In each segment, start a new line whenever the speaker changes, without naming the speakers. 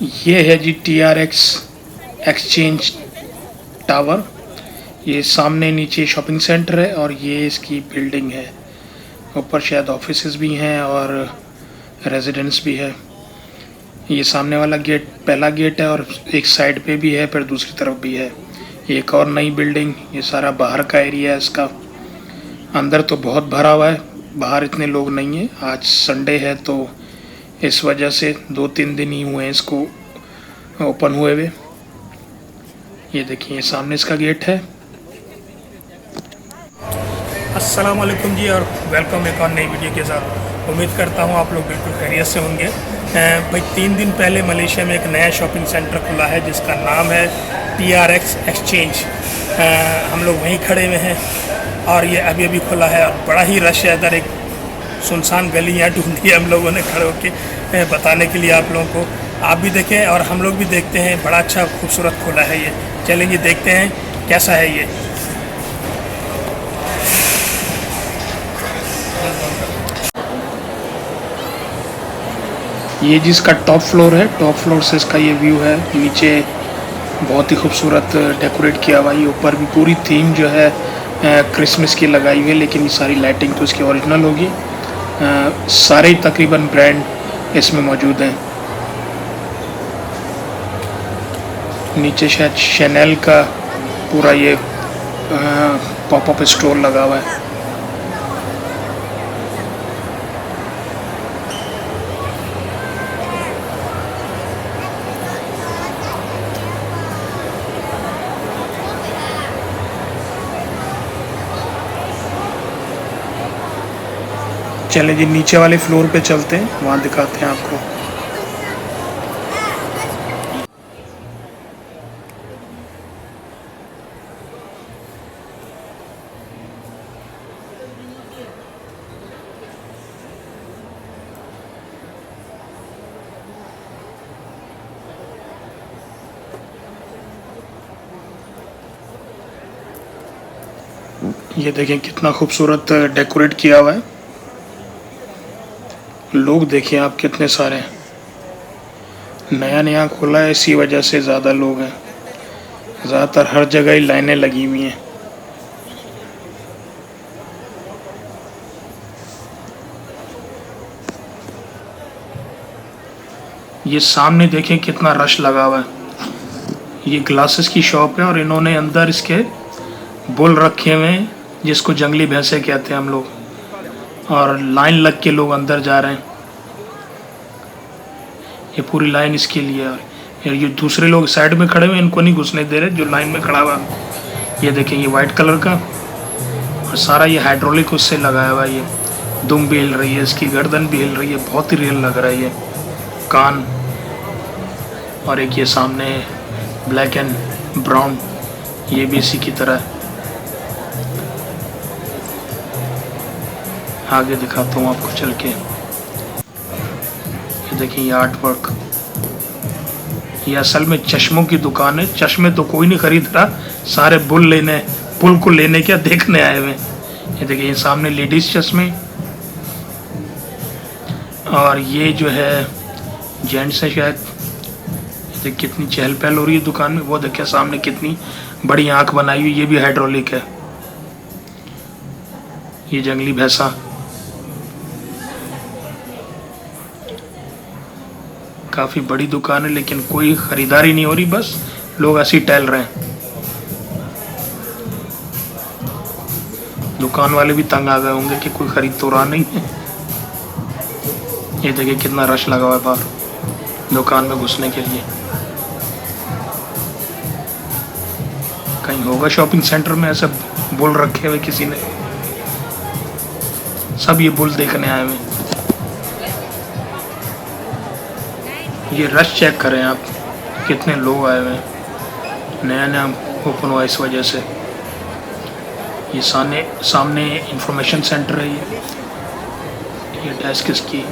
ये है जी TRX exchange tower. ये सामने नीचे शॉपिंग सेंटर है और ये इसकी बिल्डिंग है। ऊपर शायद ऑफिसेज भी हैं और रेजिडेंस भी है। ये सामने वाला गेट पहला गेट है और एक साइड पे भी है, फिर दूसरी तरफ भी है। एक और नई बिल्डिंग, ये सारा बाहर का एरिया है इसका। अंदर तो बहुत भरा हुआ है, बाहर इतने लोग नहीं हैं। आज संडे है तो इस वजह से 2-3 दिन ही हुए हैं इसको ओपन हुए हुए। ये देखिए सामने इसका गेट है। अस्सलाम वालेकुम जी और वेलकम एक और नई वीडियो के साथ। उम्मीद करता हूँ आप लोग बिल्कुल खैरियत से होंगे। भाई 3 दिन पहले मलेशिया में एक नया शॉपिंग सेंटर खुला है जिसका नाम है TRX एक्सचेंज। हम लोग वहीं खड़े हुए हैं और ये अभी अभी खुला है और बड़ा ही रश है इधर। एक सुनसान गली यहाँ ढूंढी है हम लोगों ने खड़े होकर बताने के लिए आप लोगों को। आप भी देखें और हम लोग भी देखते हैं। बड़ा अच्छा खूबसूरत खुला है ये। चलेंगे देखते हैं कैसा है ये। ये जिसका टॉप फ्लोर है, टॉप फ्लोर से इसका ये व्यू है। नीचे बहुत ही खूबसूरत डेकोरेट किया हुआ है। ऊपर भी पूरी थीम जो है क्रिसमस की लगाई हुई है, लेकिन ये सारी लाइटिंग तो इसकी ओरिजिनल होगी। सारे तकरीबन ब्रांड इसमें मौजूद हैं। नीचे शायद शैनेल का पूरा ये पॉपअप स्टोर लगा हुआ है। चलें जी नीचे वाले फ्लोर पे चलते हैं, वहाँ दिखाते हैं आपको। ये देखें कितना खूबसूरत डेकोरेट किया हुआ है। लोग देखिए आप कितने सारे हैं। नया नया खुला है, इसी वजह से ज़्यादा लोग हैं। ज़्यादातर हर जगह ही लाइनें लगी हुई हैं। ये सामने देखें कितना रश लगा हुआ है। ये ग्लासेस की शॉप है और इन्होंने अंदर इसके बुल रखे हुए हैं जिसको जंगली भैंसे कहते हैं हम लोग, और लाइन लग के लोग अंदर जा रहे हैं। ये पूरी लाइन इसके लिए है। और ये दूसरे लोग साइड में खड़े हुए हैं, इनको नहीं घुसने दे रहे जो लाइन में खड़ा हुआ। ये देखें ये वाइट कलर का और सारा ये हाइड्रोलिक उससे लगाया हुआ है। ये दुम भी हिल रही है, इसकी गर्दन भी हिल रही है। बहुत ही रियल लग रहा है ये कान। और एक ये सामने ब्लैक एंड ब्राउन, ये भी इसी की तरह है। आगे दिखाता हूँ आपको चल के। ये देखिए ये आर्ट वर्क। ये असल में चश्मों की दुकान है। चश्मे तो कोई नहीं खरीद रहा, सारे बुल को लेने क्या देखने आए हुए। ये देखिए ये सामने लेडीज चश्मे और ये जो है जेंट्स है शायद। देखिए कितनी चहल पहल हो रही है दुकान में। वो देखिए सामने कितनी बड़ी आंख बनाई हुई, ये भी हाइड्रोलिक है। ये जंगली भैंसा। काफ़ी बड़ी दुकान है लेकिन कोई ख़रीदारी नहीं हो रही, बस लोग ऐसे ही टहल रहे हैं। दुकान वाले भी तंग आ गए होंगे कि कोई ख़रीद तो रहा नहीं है। ये देखिए कितना रश लगा हुआ है बाहर दुकान में घुसने के लिए। कहीं होगा शॉपिंग सेंटर में ऐसे बुल रखे हुए किसी ने। सब ये बुल देखने आए हुए। ये रश चेक करें आप, कितने लोग आए हुए हैं। नया नया ओपन हुआ इस वजह से। ये सामने इंफॉर्मेशन सेंटर है। ये डेस्क इसकी।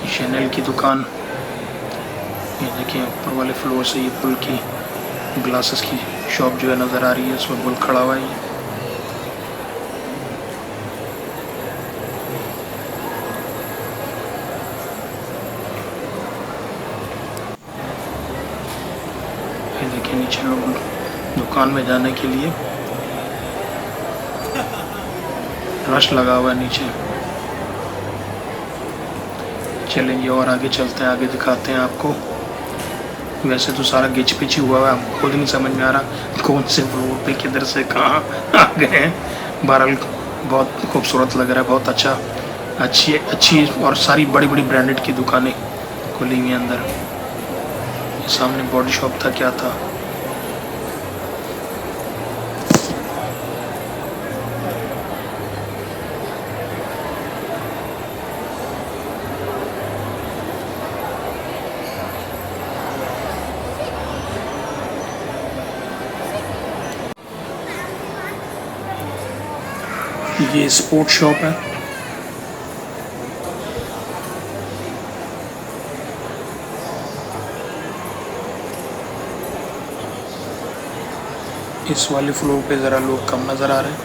शैनेल की दुकान। ये देखिए ऊपर वाले फ्लोर से ये बुल की ग्लासेस की शॉप जो है नज़र आ रही है, उसमें बुल खड़ा हुआ है। नीचे लोग दुकान में जाने के लिए रश लगा हुआ है नीचे। चलेंगे और आगे चलते हैं, आगे दिखाते हैं आपको। वैसे तो सारा गिच पिच हुआ है, आपको खुद नहीं समझ में आ रहा कौन से फ्लोर पे किधर से कहाँ आ गए हैं। बहरहाल बहुत खूबसूरत लग रहा है, बहुत अच्छा, अच्छी और सारी बड़ी बड़ी ब्रांडेड की दुकानें खुली हुई हैं अंदर। सामने बॉडी शॉप था, क्या था, ये स्पोर्ट शॉप है। इस वाले फ्लोर पे ज़रा लोग कम नज़र आ रहे हैं।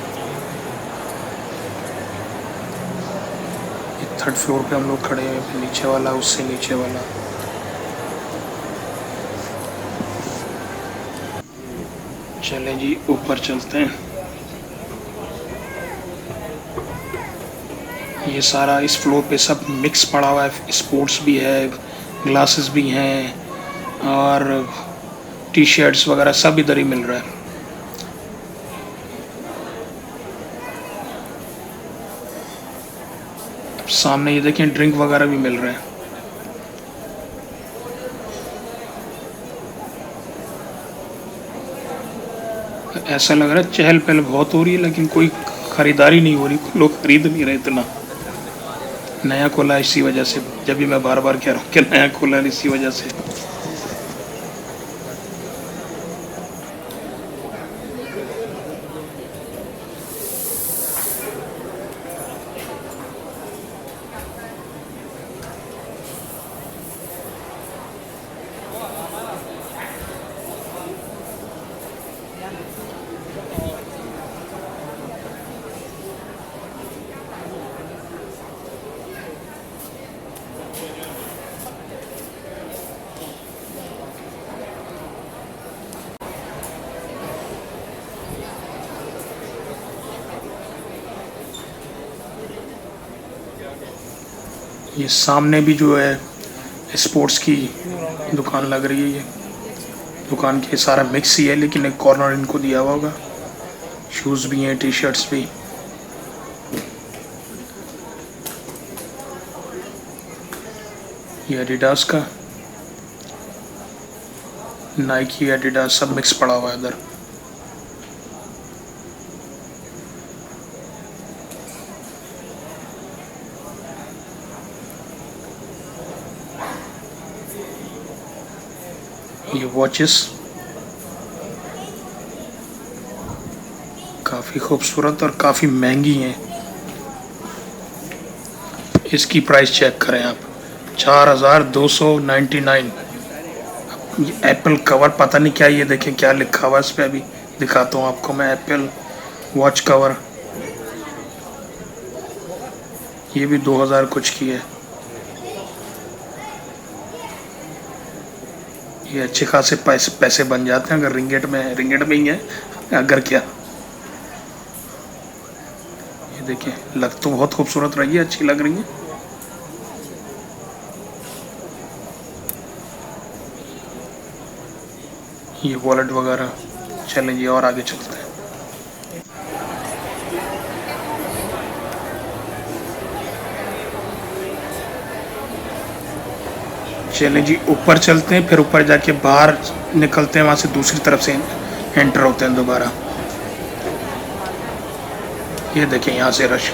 थर्ड फ्लोर पे हम लोग खड़े हैं, फिर नीचे वाला, उससे नीचे वाला। चलें जी ऊपर चलते हैं। ये सारा इस फ्लोर पे सब मिक्स पड़ा हुआ है, स्पोर्ट्स भी है, ग्लासेस भी हैं और टी शर्ट्स वगैरह सब इधर ही मिल रहा है। सामने ये देखें ड्रिंक वगैरह भी मिल रहे हैं। ऐसा लग रहा है चहल पहल बहुत हो रही है, लेकिन कोई ख़रीदारी नहीं हो रही, लोग खरीद नहीं रहे इतना। नया खोला इसी वजह से, जब भी मैं बार बार कह रहा हूँ कि नया खोला है इसी वजह से। ये सामने भी जो है स्पोर्ट्स की दुकान लग रही है। ये दुकान के सारा मिक्स ही है, लेकिन एक कॉर्नर इनको दिया हुआ होगा। शूज़ भी हैं, टी शर्ट्स भी। ये एडिडास का, नाइकी, एडिडास सब मिक्स पड़ा हुआ है इधर। ये वॉचेस काफ़ी खूबसूरत और काफ़ी महंगी हैं। इसकी प्राइस चेक करें आप, 4299। ये एप्पल कवर, पता नहीं क्या, ये देखें क्या लिखा हुआ है इस पर। अभी दिखाता हूँ आपको मैं। एप्पल वॉच कवर, ये भी 2000 कुछ की है। ये अच्छे खासे पैसे बन जाते हैं अगर रिंगेट में ही है अगर क्या। ये देखिए, लग तो बहुत खूबसूरत रही है, अच्छी लग रही है। ये वॉलेट वगैरह। चलें जी और आगे चलते हैं। चलें जी ऊपर चलते हैं, फिर ऊपर जाके बाहर निकलते हैं, वहाँ से दूसरी तरफ से एंटर होते हैं दोबारा। ये देखें यहाँ से रश।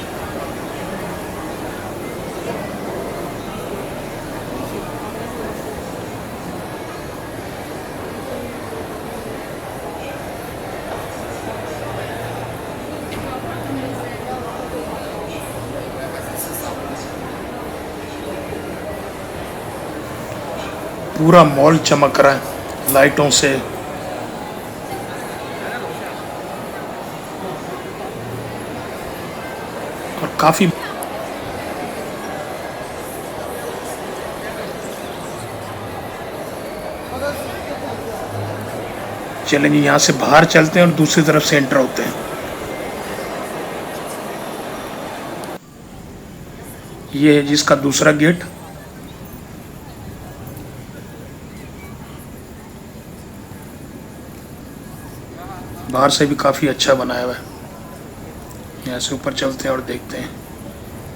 पूरा मॉल चमक रहा है लाइटों से। और काफ़ी चलेंगे, यहाँ से बाहर चलते हैं और दूसरी तरफ से एंटर होते हैं। ये है जिसका दूसरा गेट। बाहर से भी काफ़ी अच्छा बनाया हुआ है। यहाँ से ऊपर चलते हैं और देखते हैं।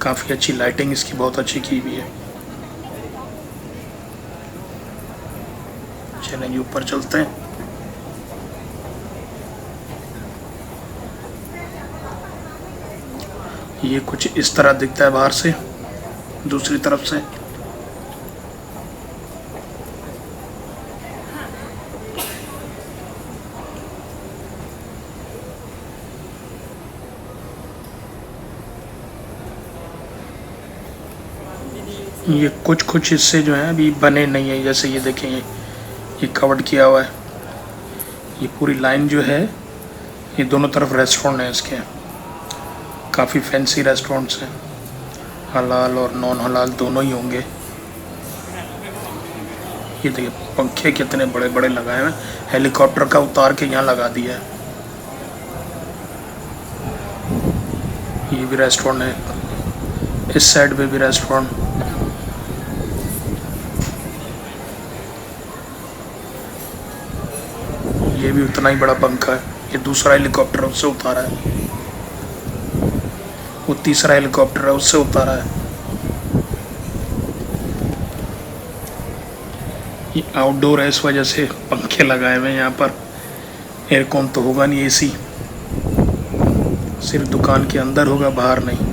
काफ़ी अच्छी लाइटिंग इसकी बहुत अच्छी की हुई है। चलेंगे ऊपर चलते हैं। ये कुछ इस तरह दिखता है बाहर से, दूसरी तरफ से। ये कुछ हिस्से जो हैं अभी बने नहीं है, जैसे ये देखें, ये कवर्ड किया हुआ है। ये पूरी लाइन जो है, ये दोनों तरफ रेस्टोरेंट है इसके, काफ़ी फैंसी रेस्टोरेंट्स हैं। हलाल और नॉन हलाल दोनों ही होंगे। ये देखिए पंखे कितने बड़े बड़े लगाए हुए हैं, हेलीकॉप्टर का उतार के यहाँ लगा दिया है। ये भी रेस्टोरेंट है, इस साइड पे भी रेस्टोरेंट। ये भी उतना ही बड़ा पंखा है। ये दूसरा हेलीकॉप्टर उससे उतारा है, वो तीसरा हेलीकॉप्टर है उससे उतारा है। ये आउटडोर है, इस वजह से पंखे लगाए हुए हैं यहाँ पर। एयरकॉन तो होगा नहीं, एसी सिर्फ दुकान के अंदर होगा, बाहर नहीं।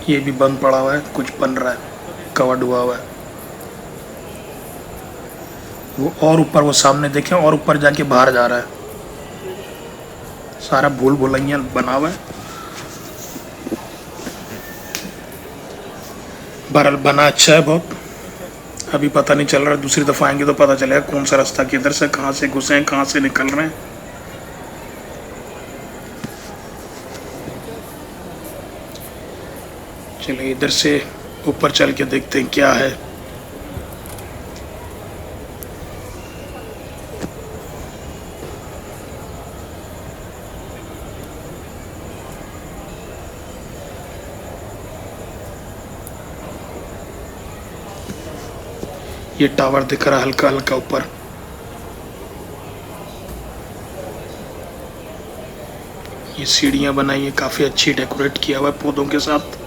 ये भी बंद पड़ा हुआ है, कुछ बन रहा है, कवर्ड हुआ हुआ है। वो और ऊपर, वो सामने देखें, और ऊपर जाके बाहर जा रहा है। सारा भूल भुलैया बना हुआ है। बहरहाल बना अच्छा है बहुत। अभी पता नहीं चल रहा, दूसरी दफ़ा आएंगे तो पता चलेगा कौन सा रास्ता किधर से, कहाँ से घुसे हैं, कहाँ से निकल रहे हैं। चलिए इधर से ऊपर चल के देखते हैं क्या है। ये टावर दिख रहा है हल्का हल्का ऊपर। ये सीढ़ियां बनाई है, काफ़ी अच्छी डेकोरेट किया हुआ है पौधों के साथ।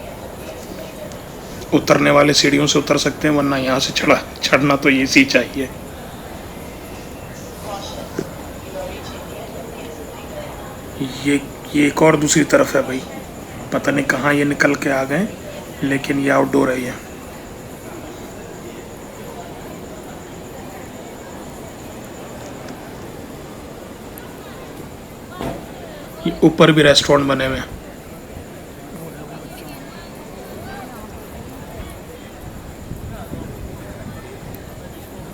उतरने वाले सीढ़ियों से उतर सकते हैं, वरना यहाँ से चढ़ना तो एसी चाहिए। ये एक और दूसरी तरफ है भाई, पता नहीं कहाँ ये निकल के आ गए, लेकिन ये आउटडोर है। ये ऊपर भी रेस्टोरेंट बने हुए हैं।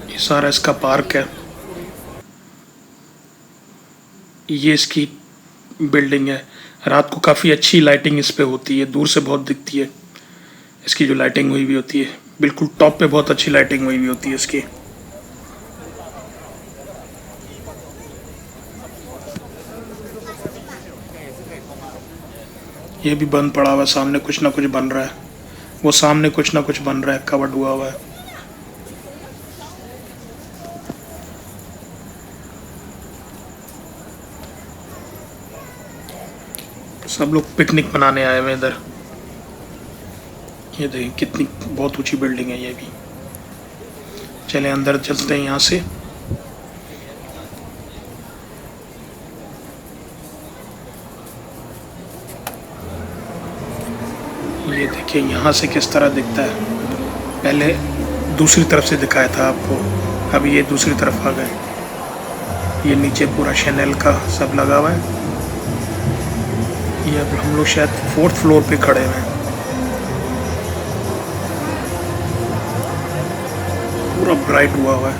ये सारा इसका पार्क है। ये इसकी बिल्डिंग है। रात को काफ़ी अच्छी लाइटिंग इस पे होती है, दूर से बहुत दिखती है इसकी जो लाइटिंग हुई भी होती है। बिल्कुल टॉप पे बहुत अच्छी लाइटिंग हुई भी होती है इसकी। ये भी बंद पड़ा हुआ है, सामने कुछ ना कुछ बन रहा है। वो सामने कुछ ना कुछ बन रहा है, कवर्ड हुआ हुआ है। सब लोग पिकनिक मनाने आए हुए इधर। ये देखिए कितनी बहुत ऊंची बिल्डिंग है ये भी। चले अंदर चलते हैं यहाँ से। ये देखिए यहाँ से किस तरह दिखता है। पहले दूसरी तरफ से दिखाया था आपको, अभी ये दूसरी तरफ आ गए। ये नीचे पूरा शैनल का सब लगा हुआ है। ये अब हम लोग शायद 4th फ्लोर पे खड़े हैं। पूरा ब्राइट हुआ हुआ है।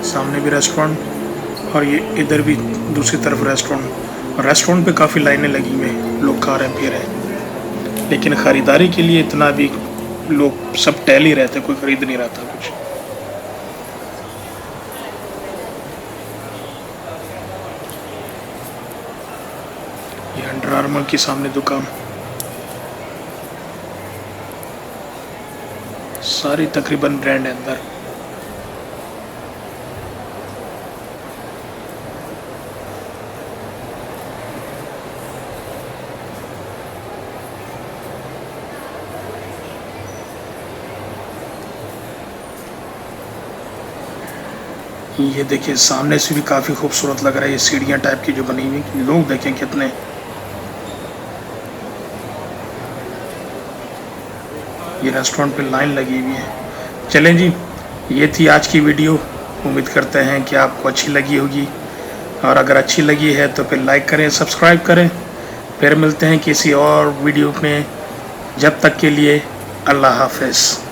सामने भी रेस्टोरेंट और ये इधर भी दूसरी तरफ रेस्टोरेंट पे काफ़ी लाइनें लगी हुई हैं, लोग खा रहे पी रहे हैं, लेकिन ख़रीदारी के लिए इतना भी लोग सब टहल ही रहते, कोई ख़रीद नहीं रहा था कुछ। ये अंडर आर्मर के सामने दुकान, सारी तकरीबन ब्रांड है अंदर। ये देखिए सामने से भी काफ़ी खूबसूरत लग रहा है, ये सीढ़ियाँ टाइप की जो बनी हुई, लोग देखें कितने। ये रेस्टोरेंट पे लाइन लगी हुई है। चलें जी, ये थी आज की वीडियो। उम्मीद करते हैं कि आपको अच्छी लगी होगी, और अगर अच्छी लगी है तो फिर लाइक करें, सब्सक्राइब करें। फिर मिलते हैं किसी और वीडियो में, जब तक के लिए अल्लाह हाफ़िज़।